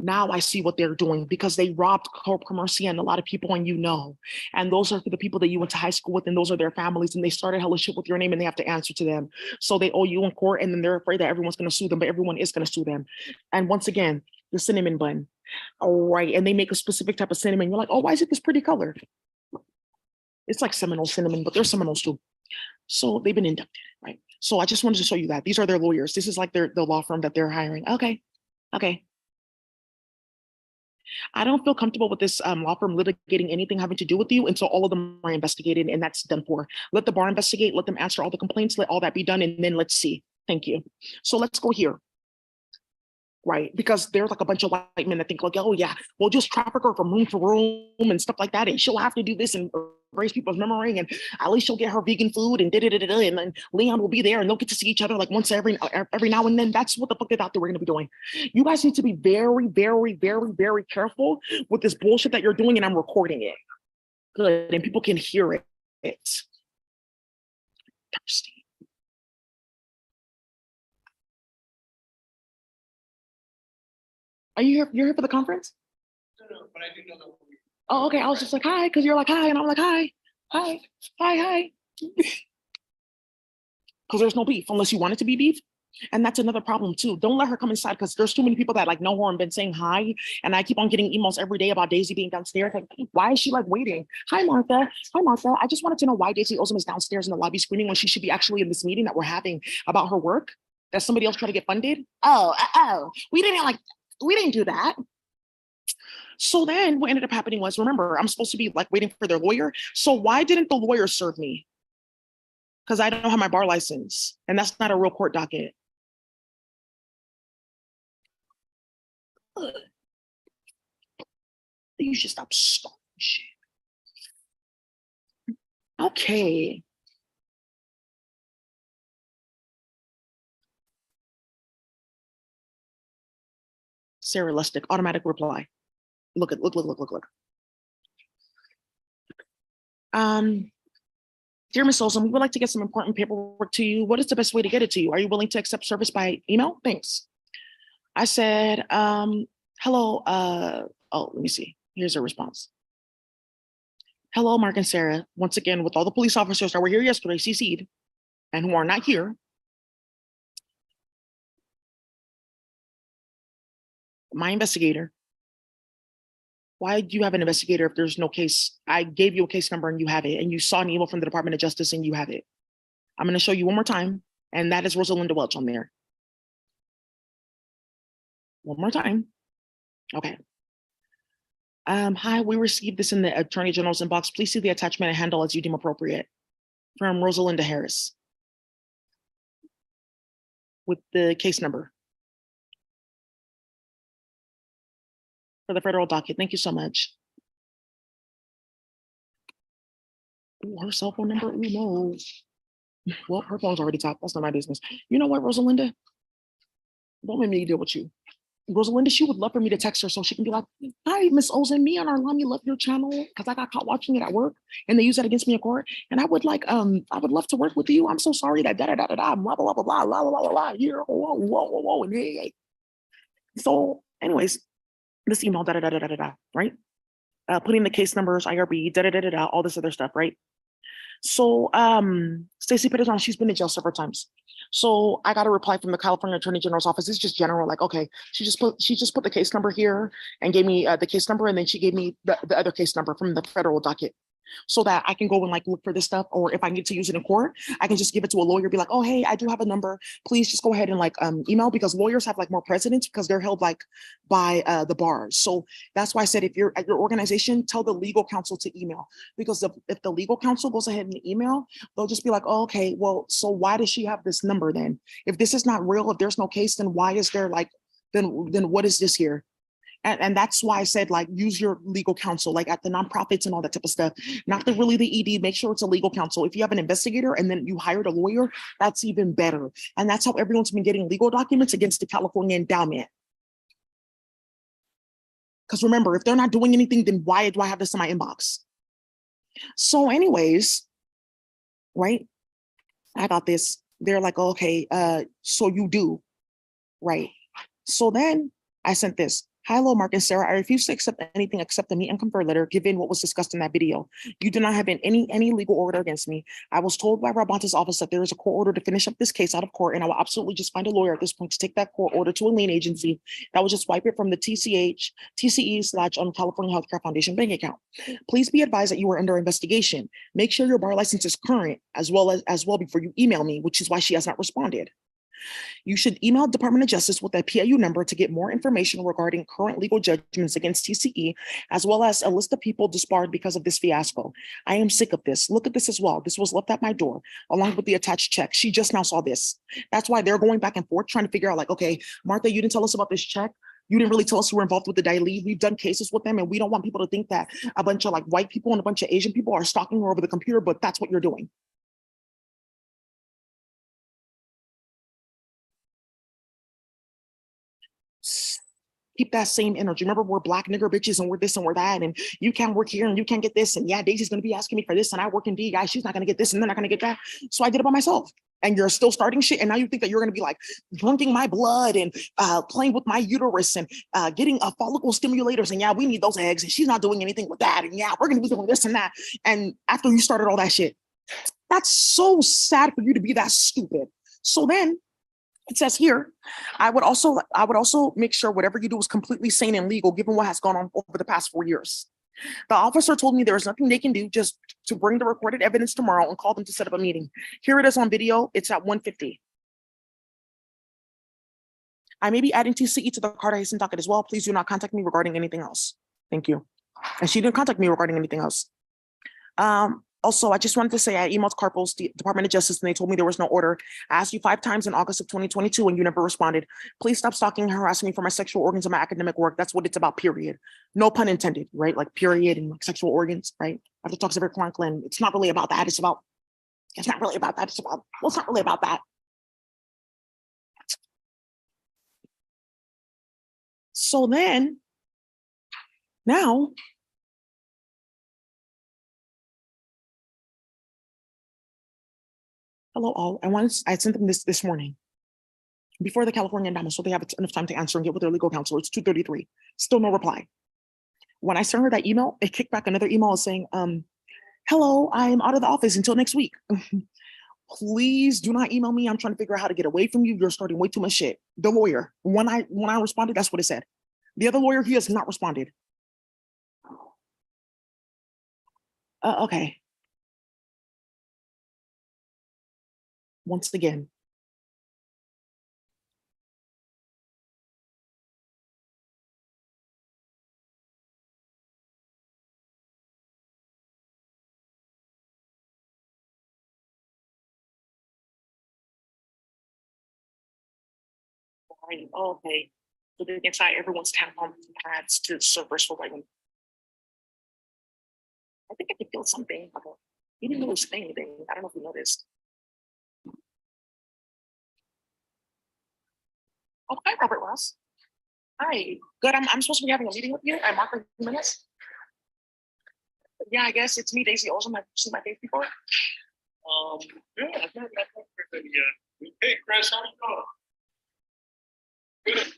Now I see what they're doing because they robbed Corp Commercia and a lot of people, and you know, and those are the people that you went to high school with, and those are their families, and they started hella shit with your name, and they have to answer to them. So they owe you in court, and then they're afraid that everyone's going to sue them, but everyone is going to sue them. And once again, the cinnamon bun, all right, and they make a specific type of cinnamon. You're like, oh, why is it this pretty color? It's like Seminole cinnamon, but they're Seminoles too. So they've been inducted, right? So I just wanted to show you that these are their lawyers. This is like the law firm that they're hiring. Okay, okay. I don't feel comfortable with this law firm litigating anything having to do with you until all of them are investigated and that's done for. Let the bar investigate, let them answer all the complaints, let all that be done, and then let's see. Thank you. So let's go here. Right, because there's like a bunch of white men that think like, oh yeah, we'll just traffic her from room to room and stuff like that, and she'll have to do this and raise people's memory, and at least she'll get her vegan food and and then Leon will be there, and they'll get to see each other like once every now and then. That's what the fuck they thought they were gonna be doing. You guys need to be very, very, very, very careful with this bullshit that you're doing, and I'm recording it. Good, and people can hear it. It's thirsty. Are you here? You're here for the conference? No, but I do know that. Oh, okay. I was just like, hi, because you're like, hi, and I'm like, hi, hi, hi. Because there's no beef unless you want it to be beef. And that's another problem too. Don't let her come inside because there's too many people that like know her and been saying hi. And I keep on getting emails every day about Daisy being downstairs. Like, why is she like waiting? Hi, Martha. Hi, Martha. I just wanted to know why Daisy Ozum is downstairs in the lobby screening when she should be actually in this meeting that we're having about her work that somebody else tried to get funded. Oh, we didn't do that. So then what ended up happening was, remember, I'm supposed to be like waiting for their lawyer. So why didn't the lawyer serve me? Because I don't have my bar license and that's not a real court docket. You should stop starting shit. Okay. Sarah Lustig, automatic reply. Look. Dear Ms. Olson, we would like to get some important paperwork to you. What is the best way to get it to you? Are you willing to accept service by email? Thanks. I said, hello, oh, let me see. Here's a response. Hello, Mark and Sarah. Once again, with all the police officers that were here yesterday, CC'd, and who are not here. My investigator. Why do you have an investigator if there's no case? I gave you a case number and you have it, and you saw an email from the Department of Justice and you have it. I'm going to show you one more time, and that is Rosalinda Welch on there. One more time. Okay. Hi, we received this in the Attorney General's inbox. Please see the attachment and handle as you deem appropriate. From Rosalinda Harris. With the case number. For the federal docket. Thank you so much. Ooh, her cell phone number? Ooh, no. Well, her phone's already tapped. That's not my business. You know what, Rosalinda? Don't make me deal with you. Rosalinda, she would love for me to text her so she can be like, hi, Miss Olsen, me and Arlami love your channel because I got caught watching it at work and they use that against me in court. And I would love to work with you. I'm so sorry that da-da-da-da-da, blah, blah, blah, blah, blah, blah, blah, blah, here, whoa, whoa, whoa, whoa, and hey. So anyways, this email, da-da-da-da-da-da, right? Putting the case numbers, IRB, da-da-da-da-da, all this other stuff, right? So Stacey Peterson, she's been in jail several times. So I got a reply from the California Attorney General's office. It's just general, like, okay, she just put the case number here and gave me the case number, and then she gave me the other case number from the federal docket, so that I can go and like look for this stuff, or if I need to use it in court, I can just give it to a lawyer, be like, oh, hey, I do have a number. Please just go ahead and like email, because lawyers have like more precedence because they're held like by the bars. So that's why I said, if you're at your organization, tell the legal counsel to email, because if the legal counsel goes ahead and email, they'll just be like, oh, okay, well, so why does she have this number then? If this is not real, if there's no case, then why is there like, then what is this here? And that's why I said, like, use your legal counsel, like at the nonprofits and all that type of stuff, not the really the ED, make sure it's a legal counsel. If you have an investigator and then you hired a lawyer, that's even better. And that's how everyone's been getting legal documents against the California endowment. Because remember, if they're not doing anything, then why do I have this in my inbox? So anyways, right, I got this. They're like, okay, so you do, right? So then I sent this. Hello, Mark and Sarah. I refuse to accept anything except the meet and confer letter, given what was discussed in that video. You do not have any legal order against me. I was told by Rabanta's office that there is a court order to finish up this case out of court, and I will absolutely just find a lawyer at this point to take that court order to a lien agency that will just wipe it from the TCE/ California Healthcare Foundation bank account. Please be advised that you are under investigation. Make sure your bar license is current as well before you email me, which is why she has not responded. You should email Department of Justice with a PIU number to get more information regarding current legal judgments against TCE, as well as a list of people disbarred because of this fiasco. I am sick of this. Look at this as well. This was left at my door, along with the attached check. She just now saw this. That's why they're going back and forth trying to figure out, like, okay, Martha, you didn't tell us about this check. You didn't really tell us you were involved with the Daily. We've done cases with them, and we don't want people to think that a bunch of like white people and a bunch of Asian people are stalking her over the computer, but that's what you're doing. Keep that same energy. Remember, we're black nigger bitches and we're this and we're that, and you can't work here and you can't get this, and yeah, Daisy's going to be asking me for this, and I work in DEI, she's not going to get this and they're not going to get that. So I did it by myself. And you're still starting shit, and now you think that you're going to be like drinking my blood and playing with my uterus and getting follicle stimulators, and yeah, we need those eggs, and she's not doing anything with that, and yeah, we're going to be doing this and that. And after you started all that shit, that's so sad for you to be that stupid. So then it says here, I would also make sure whatever you do is completely sane and legal, given what has gone on over the past 4 years. The officer told me there is nothing they can do, just to bring the recorded evidence tomorrow and call them to set up a meeting. Here it is on video. It's at 1:50. I may be adding TCE to the Carter Hasten docket as well. Please do not contact me regarding anything else. Thank you. And she didn't contact me regarding anything else. Also, I just wanted to say I emailed Carpo's Department of Justice and they told me there was no order. I asked you 5 times in August of 2022 and you never responded. Please stop stalking and harassing me for my sexual organs and my academic work. That's what it's about, period. No pun intended, right? Like period and like sexual organs, right? I have to talk to Rick Franklin. It's not really about that. It's not really about that. It's not really about that. So then, now, hello all. I sent them this morning before the California endowment, so they have enough time to answer and get with their legal counsel. It's 2:33. Still no reply. When I sent her that email, it kicked back another email saying, hello, I'm out of the office until next week. Please do not email me. I'm trying to figure out how to get away from you. You're starting way too much shit. The lawyer, when I responded, that's what it said. The other lawyer, he has not responded. Okay. Once again. Right. Okay. So they can try everyone's tampons and pads to servers for like, I think I could feel something. He didn't really say anything. I don't know if you noticed. Oh, hi, Robert Ross. Hi. Good. I'm supposed to be having a meeting with you at Mark in 2 minutes. Yeah, I guess it's me, Daisy Olsen. I've seen my face before. Yeah, I've never met that person yet. Hey, Chris, how you doing? Good.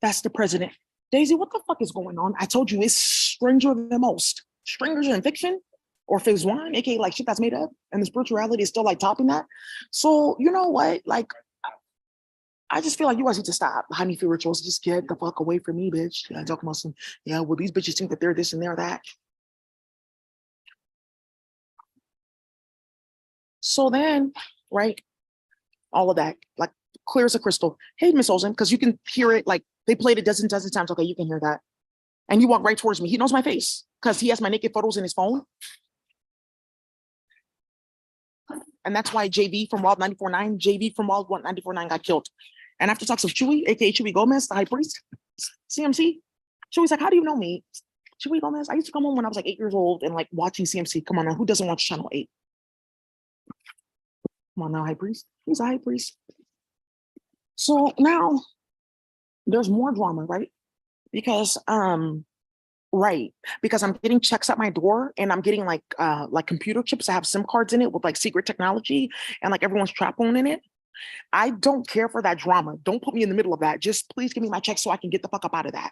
That's the president. Daisy, what the fuck is going on? I told you it's stranger than most. Strangers in fiction or phase one, aka like shit that's made up, and the spirituality is still like topping that. So you know what? Like, I just feel like you guys need to stop honey rituals. Just get the fuck away from me, bitch. Yeah, talking about some, yeah, well, these bitches think that they're this and they're that. So then, right, all of that, like clear as a crystal. Hey, Miss Olsen, because you can hear it, like they played it dozen times. Okay, you can hear that. And he walked right towards me. He knows my face because he has my naked photos in his phone. And that's why JV from Wild 94.9, JV from Wild 94.9 got killed. And after talks of Chewy, aka Chewy Gomez, the high priest, CMC, Chewy's like, how do you know me? Chewy Gomez, I used to come home when I was like 8 years old and like watching CMC. Come on now, who doesn't watch Channel 8? Come on now, high priest. He's a high priest. So now there's more drama, right? Because right, because I'm getting checks at my door and I'm getting like computer chips that have SIM cards in it with like secret technology and like everyone's trap phone in it. I don't care for that drama. Don't put me in the middle of that. Just please give me my check so I can get the fuck up out of that.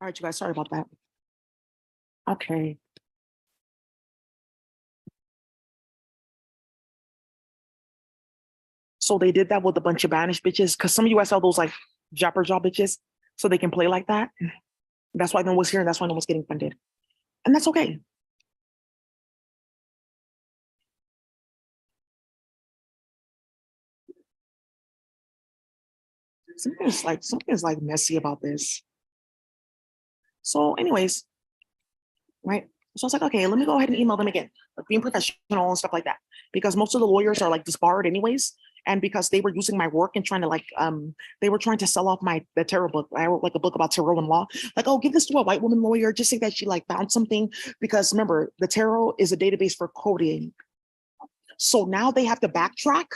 All right, you guys, sorry about that. Okay. So they did that with a bunch of banished bitches because some of you guys sell those like jobber job bitches so they can play like that. That's why no one was here and that's why no one's getting funded. And that's okay. Something's like messy about this. So, anyways, right? So I was like, okay, let me go ahead and email them again, like being professional and stuff like that, because most of the lawyers are like disbarred anyways, and because they were using my work and trying to like, they were trying to sell off the tarot book. I wrote like a book about tarot and law, like, oh, give this to a white woman lawyer, just say that she like found something, because remember, the tarot is a database for coding. So now they have to backtrack.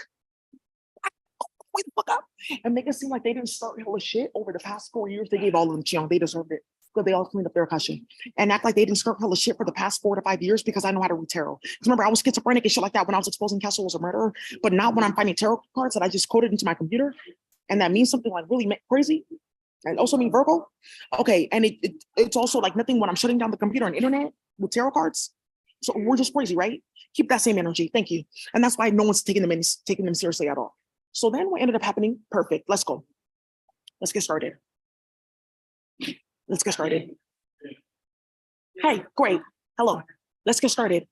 Wait the fuck up and make it seem like they didn't start hell of shit over the past 4 years. They gave all of them Chiang. They deserved it. Because they all cleaned up their cushion and act like they didn't start hell of shit for the past 4 to 5 years because I know how to read tarot. Because remember, I was schizophrenic and shit like that when I was exposing Castle was a murderer. But now when I'm finding tarot cards that I just coded into my computer and that means something like really crazy, and also mean Virgo. Okay, and it's also like nothing when I'm shutting down the computer and internet with tarot cards. So we're just crazy, right? Keep that same energy. Thank you. And that's why no one's taking them seriously at all. So then what ended up happening? Perfect. Let's go. Let's get started. Let's get started. Hey, great. Hello. Let's get started.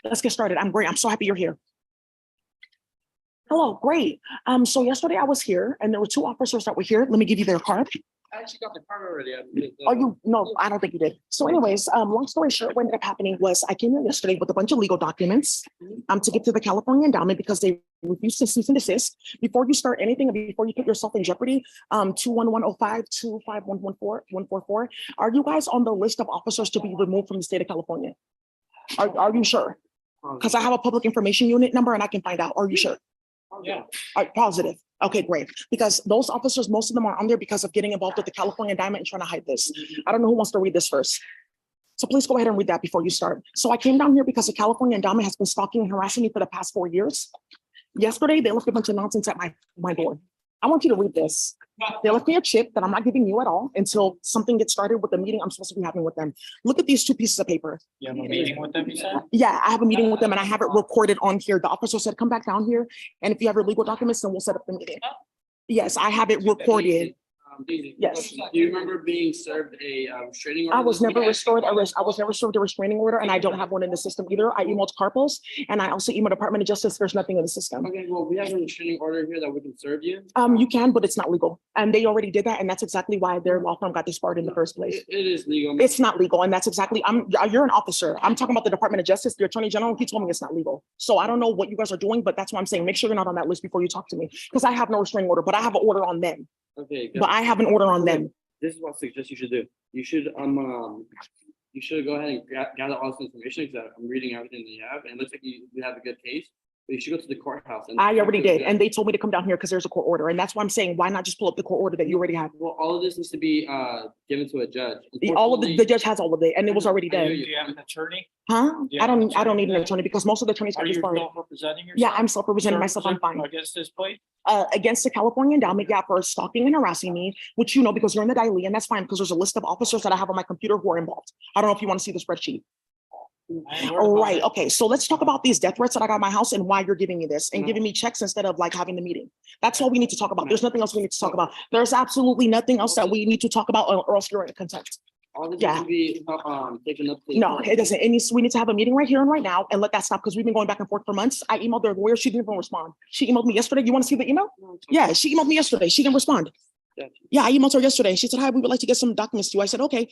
Let's get started. I'm great. I'm so happy you're here. Hello, great. So yesterday I was here and there were 2 officers that were here. Let me give you their card. I actually got the card already. Oh, no, I don't think you did. So anyways, long story short, what ended up happening was I came here yesterday with a bunch of legal documents to get to the California endowment because they refused to cease and desist. Before you start anything and before you put yourself in jeopardy, 21105, 25114, are you guys on the list of officers to be removed from the state of California? Are you sure? Because I have a public information unit number and I can find out. Are you sure? Yeah. All right, positive. Okay, great. Because those officers, most of them are on there because of getting involved with the California endowment and trying to hide this. I don't know who wants to read this first. So please go ahead and read that before you start. So I came down here because the California endowment has been stalking and harassing me for the past 4 years. Yesterday, they left a bunch of nonsense at my door. I want you to read this. They left me a chip that I'm not giving you at all until something gets started with the meeting I'm supposed to be having with them. Look at these 2 pieces of paper. You have a meeting with them, you said? Yeah, I have a meeting with them and I have it recorded on here. The officer said, come back down here. And if you have your legal documents, then we'll set up the meeting. Yes, I have it recorded. Yes. Do you remember being served a restraining order? I was never served a restraining order and I don't have one in the system either. I emailed Carpos and I also emailed Department of Justice. There's nothing in the system. Okay, well, we have a restraining order here that we can serve you. You can, but it's not legal. And they already did that. And that's exactly why their law firm got disbarred in the first place. It is legal. It's not legal. And that's exactly, you're an officer. I'm talking about the Department of Justice, the Attorney General. He told me it's not legal. So I don't know what you guys are doing, but that's why I'm saying, make sure you're not on that list before you talk to me. Because I have no restraining order, but I have an order on them. Okay. But I have an order on them. This is what I suggest you should do. You should go ahead and gather all this information because I'm reading everything that you have, and it looks like you have a good case. But you should go to the courthouse. And I already did, and they told me to come down here because there's a court order, and that's why I'm saying, why not just pull up the court order that you already have? Well, all of this needs to be given to a judge. All of the judge has all of it, and it was already done. Do you have an attorney? Huh? Yeah, I don't need an attorney because most of the attorneys Are are you disbarred. self-representing yourself? Yeah, I'm self-representing myself. I'm fine. Against this plate? Against the California endowment, yeah, for stalking and harassing me, which you know because you're in the dialee, and that's fine because there's a list of officers that I have on my computer who are involved. I don't know if you want to see the spreadsheet. All right, okay, so let's talk about these death threats that I got in my house and why you're giving me this and giving me checks instead of like having the meeting. That's all we need to talk about. There's nothing else we need to talk about. There's absolutely nothing else that we need to talk about or else you're in contempt. All this Yeah. needs to be taken up. To No, it doesn't. We need to have a meeting right here and right now and let that stop because we've been going back and forth for months. I emailed their lawyer. She didn't even respond. She emailed me yesterday. You want to see the email? Yeah, she emailed me yesterday. She didn't respond. Yeah, I emailed her yesterday. She said, hi, we would like to get some documents to you. I said, okay.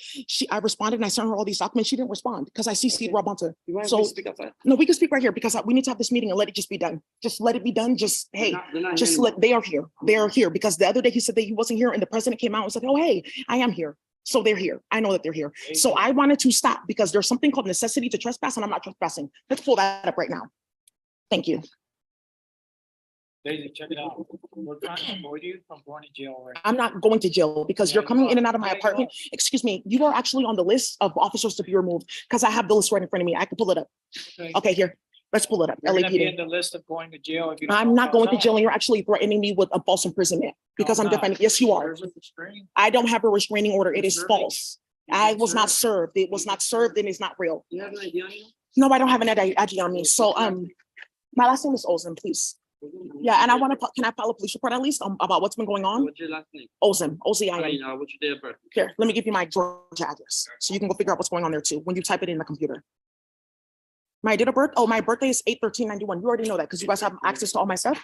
I responded and I sent her all these documents. She didn't respond because I CC'd Rob onto. You want So- to speak outside? No, we can speak right here because we need to have this meeting and let it just be done. Just let it be done. Just, hey, They're not just here let, they are here. They are here because the other day he said that he wasn't here and the president came out and said, oh, hey, I am here. So they're here. I know that they're here. So I wanted to stop because there's something called necessity to trespass and I'm not trespassing. Let's pull that up right now. Thank you. Daisy, check it out. We're trying to avoid you from going to jail right I'm not going to jail because you're coming in and out of my apartment. Excuse me, you are actually on the list of officers to be removed because I have the list right in front of me. I can pull it up. now. Okay, here, let's pull it up. You're gonna be in LAPD. the list of going to jail if you don't I'm not going to outside. jail and you're actually threatening me with a false imprisonment because No, I'm I'm not. defending. Yes, you are. There's a restraining. I don't have a restraining order. It is Serving. false. I was not served. It was not served and it's not real. You have an idea on you? No, I don't have an ID on me. So, my last name is Ozem, please. Yeah, and I want to, can I file a police report at least about what's been going on? What's your last name? Ozem, O-Z-I-M. What's your date of birth? Here, let me give you my Georgia address. So you can go figure out what's going on there too, when you type it in the computer. My date of birth, oh, my birthday is 8/13/91. You already know that because you guys have access to all my stuff.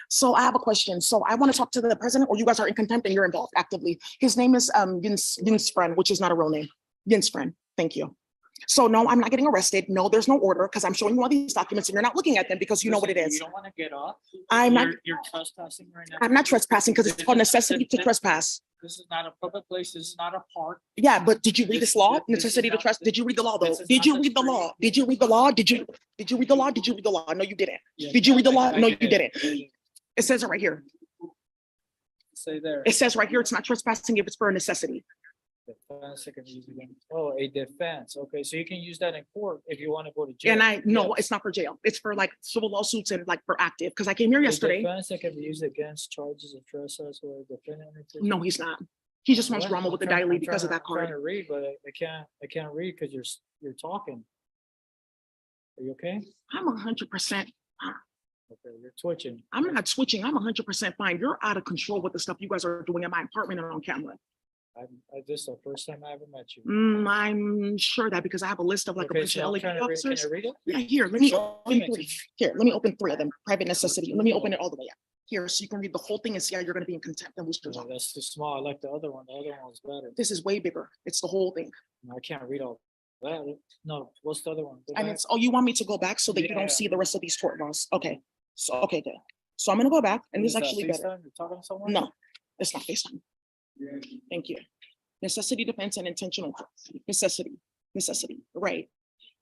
So I have a question. So I want to talk to the president or you guys are in contempt and you're involved actively. His name is Jens Friend, which is not a real name. Jens Friend, thank you. So no, I'm not getting arrested. No, there's no order because I'm showing you all these documents and you're not looking at them because you know what it is. You don't want to get off. I'm not, You're trespassing right now. I'm not trespassing because it's called necessity to trespass. This is not a public place. This is not a park. Yeah, but did you read this law? This is Necessity to not- trust. Did you read the law though? this is Did not you the read the street. law? Did you read the law? Did you read the law? Did you read the law? No, you didn't. Yes, Did you read the law? I No, you did. didn't. It says it right here. Say there. It says right here, it's not trespassing if it's for a necessity. Defense, I can use it again. Oh, a defense. Okay, so you can use that in court if you want to go to jail. And no, Yes. it's not for jail. It's for like civil lawsuits and like for active, because I came here A yesterday. defense that can be used against charges of trespass or defendant. No, he's not. He just wants What? drama with the I'm trying- daily I'm because of trying- that I'm trying card. to read, but I can't read because you're talking. Are you okay? I'm 100%. Okay, you're twitching. I'm not switching. I'm 100% fine. You're out of control with the stuff you guys are doing in my apartment and on camera. This is the first time I ever met you. I'm sure that because I have a list of like a Okay, bunch so of I'm LAPD trying to read, can officers. I read it? Yeah, here, let me Show open it to three. me. Here, let me open 3 of them. Private necessity. Let me open it all the way up. Here, so you can read the whole thing and see how you're gonna be in contempt and lose your No, job. that's too small. I like the other one. The other one was better. This is way bigger. It's the whole thing. I can't read all that. No, what's the other one? Go And back. it's, oh, you want me to go back so that you Yeah. don't see the rest of these tort laws? Okay, so, okay, good. So I'm gonna go back and Is this is that actually better. FaceTime? You're talking to someone? No, it's not FaceTime. Thank you. Necessity, defense, and intentional necessity, right.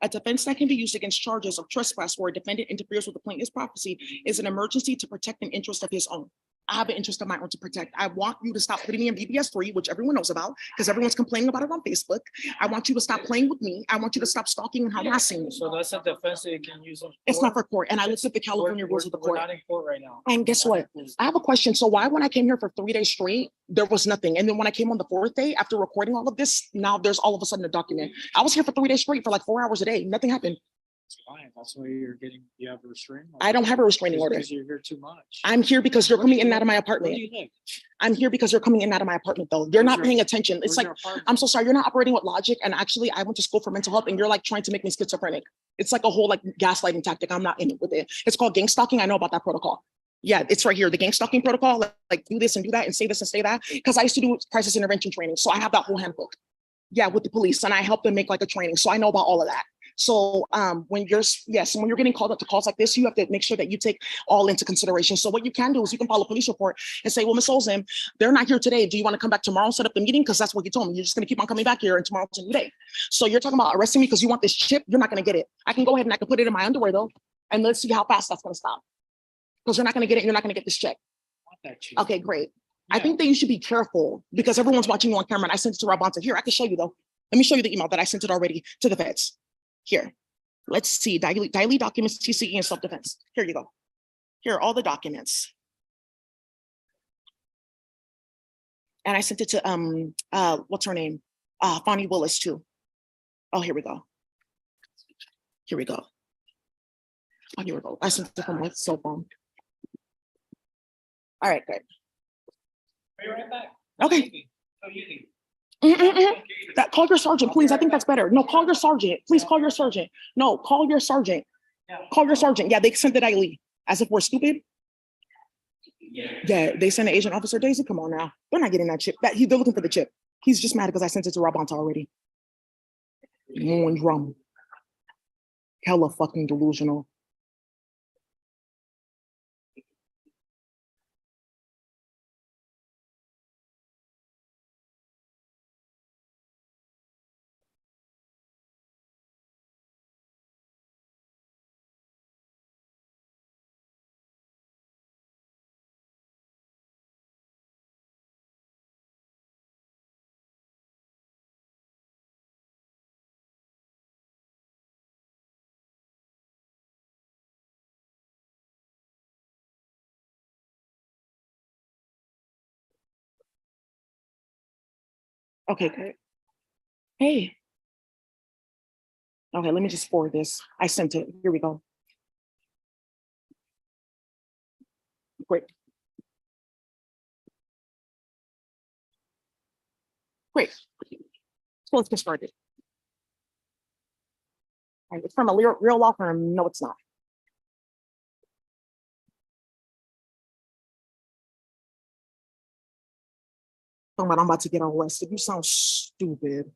A defense that can be used against charges of trespass where a defendant interferes with the plaintiff's property is an emergency to protect an interest of his own. I have an interest of my own to protect. I want you to stop putting me in BBS 3, which everyone knows about, because everyone's complaining about it on Facebook. I want you to stop playing with me. I want you to stop stalking and harassing me. So that's a defense that you can use. In It's not court? for court. And I looked at the California We're- rules of the we're court. not in court right now. And guess We're not what? in court. I have a question. So why, when I came here for 3 days straight, there was nothing? And then when I came on the 4th day, after recording all of this, now there's all of a sudden a document. I was here for 3 days straight for like 4 hours a day. Nothing happened. That's fine. That's why you're getting, you have a restraining. I don't have a restraining order. Because you're here too much. I'm here because you're Where do coming you in and out of live? my Where apartment. do you live? I'm here because you're coming in and out of my apartment though. You're Where's not your- paying attention. It's Where's like, your apartment? I'm so sorry, you're not operating with logic. And actually, I went to school for mental health and you're like trying to make me schizophrenic. It's like a whole like gaslighting tactic. I'm not in it with it. It's called gang stalking. I know about that protocol. Yeah, it's right here. The gang stalking protocol, like do this and do that and say this and say that. Because I used to do crisis intervention training. So I have that whole handbook. Yeah, with the police and I help them make like a training. So I know about all of that. So when you're, yes, when you're getting called up to calls like this, you have to make sure that you take all into consideration. So what you can do is you can file a police report and say, well, Ms. Olsen, they're not here today. Do you want to come back tomorrow and set up the meeting? Because that's what you told me. You're just going to keep on coming back here and tomorrow's a new day. So you're talking about arresting me because you want this chip. You're not going to get it. I can go ahead and I can put it in my underwear though. And let's see how fast that's going to stop. Because you're not going to get it. You're not going to get this check. Want that cheap. Okay, great. I Yeah. think that you should be careful because everyone's watching you on camera and I sent it to Rabanta. Here, I can show you though. Let me show you the email that I sent it already to the feds. Here, let's see, dilute documents, TCE and self-defense. Here you go. Here are all the documents. And I sent it to, what's her name? Fonnie Willis too. Oh, here we go. Here we go. Oh, here we go. I sent it from my cell phone. All right, good. Be right back. Okay. So easy. That, call your sergeant, please. I think that's better. No, call your sergeant. Please call your sergeant. No, call your sergeant. Yeah. Call your sergeant. Yeah, they sent the Daily as if we're stupid. Yeah, they sent an agent officer Daisy. Come on now. They're not getting that chip. They're looking for the chip. He's just mad because I sent it to Rabanta already. More drum. Hella fucking delusional. Okay, great. Hey. Okay, let me just forward this. I sent it. Here we go. Great. Great. So let's get started. All right, it's from a real law firm. No, it's not. Talking about I'm about to get arrested. You sound stupid.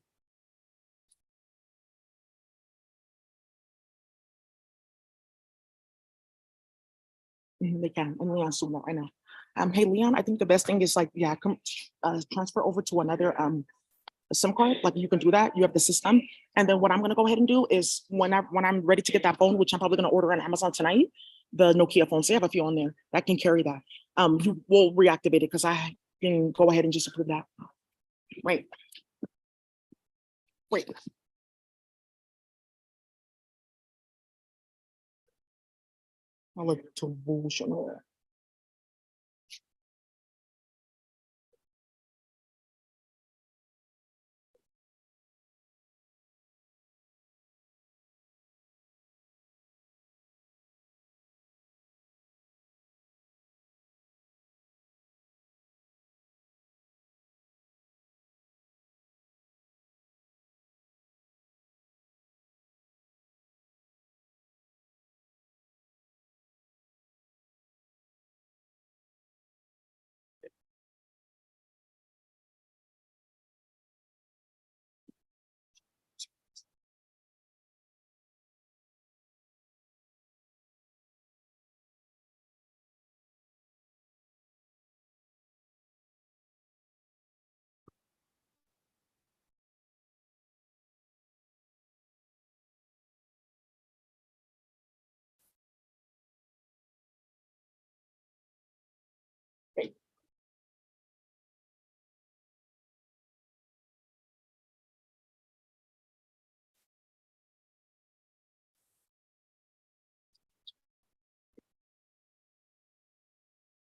They can. And Leon's doing that right now. Hey Leon, I think the best thing is like, yeah, come transfer over to another SIM card. Like you can do that. You have the system. And then what I'm gonna go ahead and do is when I'm ready to get that phone, which I'm probably gonna order on Amazon tonight, the Nokia phones, they have a few on there that can carry that. You will reactivate it because I can go ahead and just approve that. Wait. Wait. I look delusional.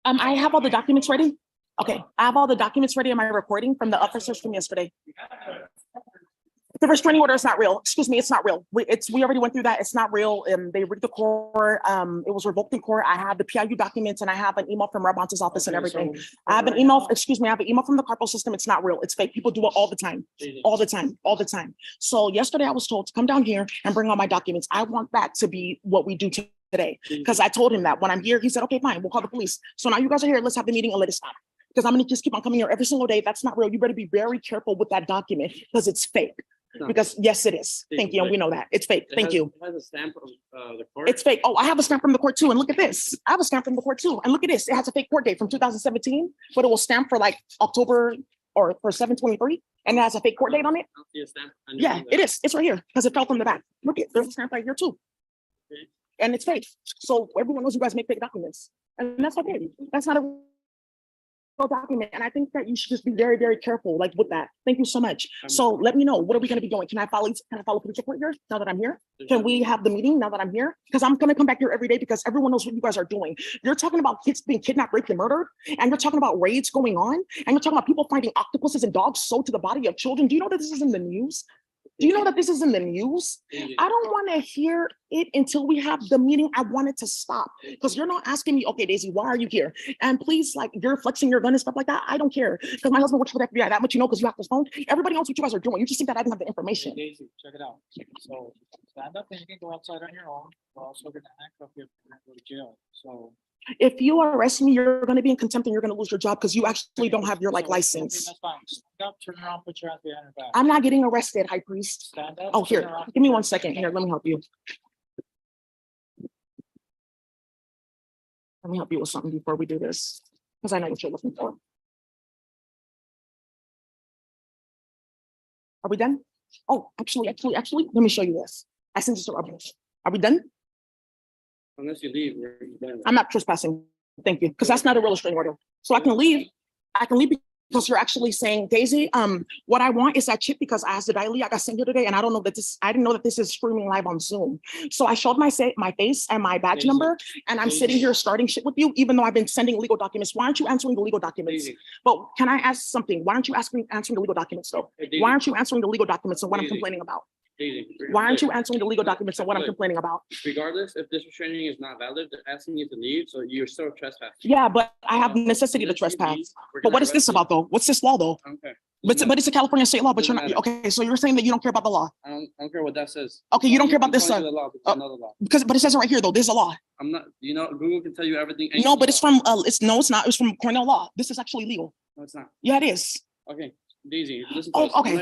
I have all the documents ready. Okay, I have all the documents ready in my recording from the officers from yesterday. The restraining order is not real. Excuse me, it's not real. We already went through that. It's not real. They read the court. It was revoked in court. I have the PIU documents and I have an email from Rabonte's office and everything. I have an email, excuse me, I have an email from the carpal system. It's not real. It's fake. People do it all the time, all the time, all the time. So yesterday I was told to come down here and bring all my documents. I want that to be what we do today. Because I told him that when I'm here, he said, okay, fine, we'll call the police. So now you guys are here. Let's have the meeting and let it stop. Because I'm going to just keep on coming here every single day. That's not real. You better be very careful with that document because it's fake. No. Because yes, it is. Thank you. And we know that. It's fake. Thank you. It has a stamp of the court. It's fake. Oh, I have a stamp from the court too. And look at this. I have a stamp from the court too. And look at this. It has a fake court date from 2017, but it will stamp for like October or for 7/23. And it has a fake court date on it. I don't see a stamp. Yeah, it is. It's right here because it fell from the back. Look at there's a stamp right here too. Okay. And it's fake. So everyone knows you guys make fake documents. And that's okay. That's not a real document. And I think that you should just be very, very careful like with that. Thank you so much. So let me know, what are we going to be doing? Can I follow police report here now that I'm here? Can we have the meeting now that I'm here? Because I'm going to come back here every day because everyone knows what you guys are doing. You're talking about kids being kidnapped, raped, and murdered. And you're talking about raids going on. And you're talking about people finding octopuses and dogs sold to the body of children. Do you know that this is in the news? Do you know that this is in the news? I don't want to hear it until we have the meeting. I want it to stop because you're not asking me, okay, Daisy, why are you here? And please, like, you're flexing your gun and stuff like that. I don't care because my husband works for the FBI. That much you know because you have this phone. Everybody knows what you guys are doing. You just think that I didn't have the information. Daisy, check it out. So stand up and you can go outside on your own. We're also gonna handcuff you and go to jail. So. If you arrest me, you're going to be in contempt and you're going to lose your job because you actually don't have your like So, license. That's fine. Stand up, turn around, put your hands behind your back. I'm not getting arrested, High Priest. Stand up. Oh, turn here, around, give me put 1 your second. hands Here, let me help you. Let me help you with something before we do this because I know what you're looking for. Are we done? Oh, actually, let me show you this. I sent this to Robert. Are we done? Unless you leave. we're done. I'm not trespassing. Thank you, because that's not a real restraining order. So I can leave. I can leave because you're actually saying, Daisy, what I want is that chip because I asked the Daily, I got sent here today, and I don't know that I didn't know that this is streaming live on Zoom. So I showed my face and my badge Daisy. number, and I'm Daisy. sitting here starting shit with you, even though I've been sending legal documents. Why aren't you answering the legal documents? Daisy. But can I ask something? Why aren't you answering the legal documents though? Hey, Daisy. Why aren't you answering the legal documents and what I'm Daisy. complaining about? Daisy, Why aren't you look, answering the legal documents and what I'm look, complaining about? Regardless, if this restraining is not valid, they're asking you to leave, so you're still trespassing. Yeah, but I have necessity to Unless you trespass. leave, we're But gonna what is arrest this you. about though? What's this law though? Okay. But it's a California state law, but you're Doesn't not, matter. okay, so you're saying that you don't care about the law. I don't care what that says. Okay, you don't care about this, I'm telling sir. you the law, because Oh. I know the law. But it says it right here though, there's a law. I'm not, Google can tell you everything. No, but it's from, it's not, it's from Cornell law. This is actually legal. No, it's not. Yeah, it is. Okay, Daisy, listen to Oh, us. okay.